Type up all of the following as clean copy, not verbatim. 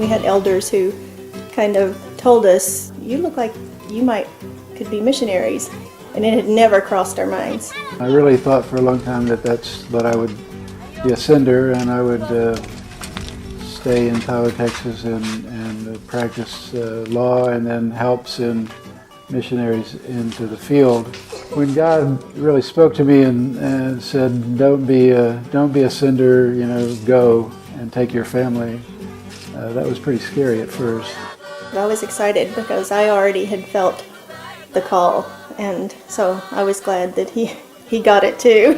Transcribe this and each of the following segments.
We had elders who kind of told us, you look like you could be missionaries, and it had never crossed our minds. I really thought for a long time that I would be a sender, and I would stay in Tyler, Texas, and practice law, and then help send missionaries into the field. When God really spoke to me and said, "Don't be a sender, go and take your family," that was pretty scary at first. I was excited because I already had felt the call, and so I was glad that he got it too.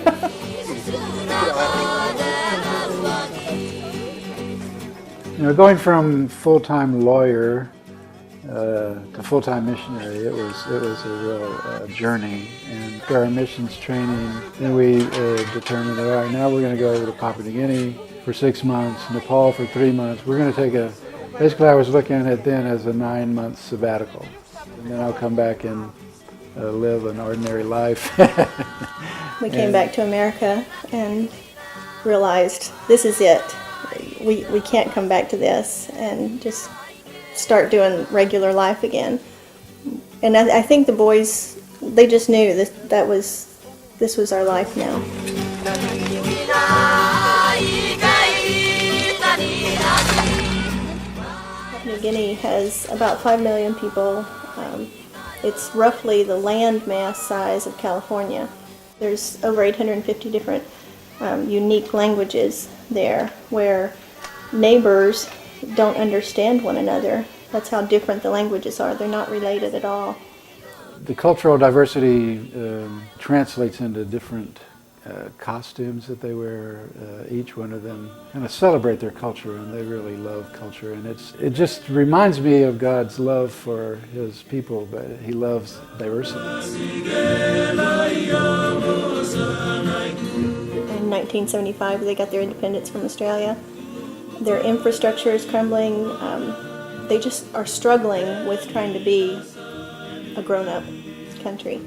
Going from full-time lawyer to full-time missionary, it was a real journey. And after our missions training, then we determined that, all right, now we're going to go over to Papua New Guinea for 6 months, Nepal for 3 months. We're going to take basically I was looking at it then as a 9-month sabbatical. And then I'll come back and live an ordinary life. We came back to America and realized this is it. We can't come back to this and just start doing regular life again. And I think the boys, they just knew this was our life now. Papua New Guinea has about 5 million people. It's roughly the land mass size of California. There's over 850 different unique languages there, where neighbors don't understand one another. That's how different the languages are. They're not related at all. The cultural diversity translates into different costumes that they wear. Each one of them kind of celebrate their culture, and they really love culture. And it just reminds me of God's love for His people, but He loves diversity. In 1975, they got their independence from Australia. Their infrastructure is crumbling. They just are struggling with trying to be a grown-up country.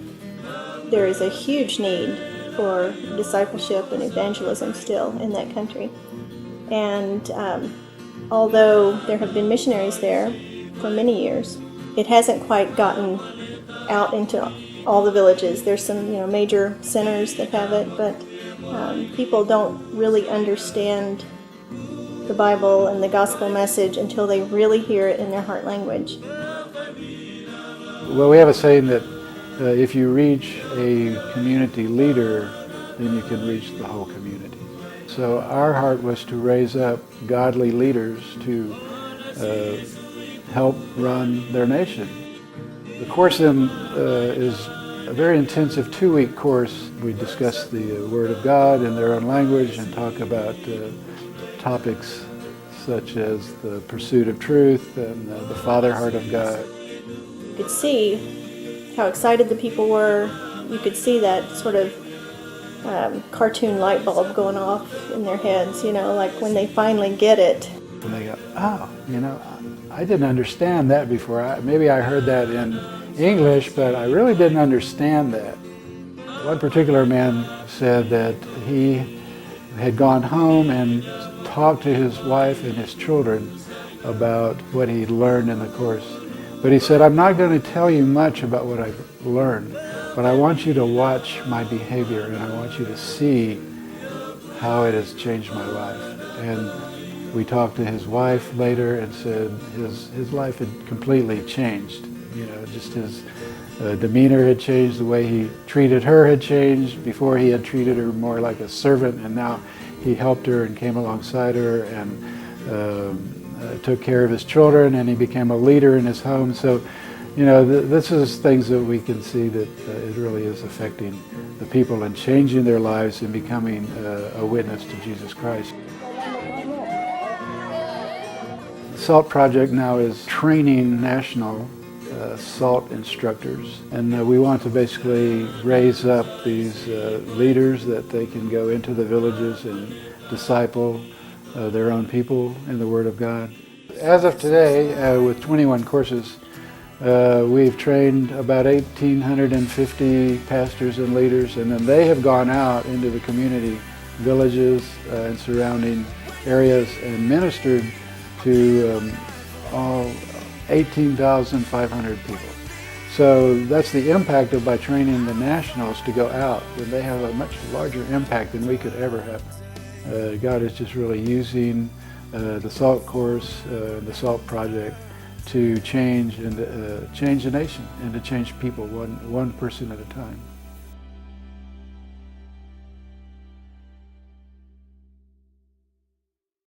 There is a huge need for discipleship and evangelism still in that country. And although there have been missionaries there for many years, it hasn't quite gotten out into all the villages. There's some major centers that have it, but people don't really understand the Bible and the gospel message until they really hear it in their heart language. Well, we have a saying that if you reach a community leader, then you can reach the whole community. So our heart was to raise up godly leaders to help run their nation. The course then is a very intensive 2-week course. We discuss the Word of God in their own language and talk about topics such as the pursuit of truth and the Father heart of God. You could see how excited the people were. You could see that sort of cartoon light bulb going off in their heads, like when they finally get it. And they go, oh, I didn't understand that before. Maybe I heard that in English, but I really didn't understand that. One particular man said that he had gone home and talked to his wife and his children about what he'd learned in the course. But he said, I'm not going to tell you much about what I've learned, but I want you to watch my behavior, and I want you to see how it has changed my life. And we talked to his wife later and said his life had completely changed. Just his demeanor had changed, the way he treated her had changed. Before he had treated her more like a servant, and now he helped her and came alongside her and took care of his children, and he became a leader in his home. So, this is things that we can see that it really is affecting the people and changing their lives and becoming a witness to Jesus Christ. The SALT project now is training national SALT instructors, and we want to basically raise up these leaders that they can go into the villages and disciple their own people in the Word of God. As of today, with 21 courses, we've trained about 1,850 pastors and leaders, and then they have gone out into the community, villages and surrounding areas, and ministered to all 18,500 people. So that's the impact of by training the nationals to go out. And they have a much larger impact than we could ever have. God is just really using the SALT course, the SALT project, to change the nation and to change people one person at a time.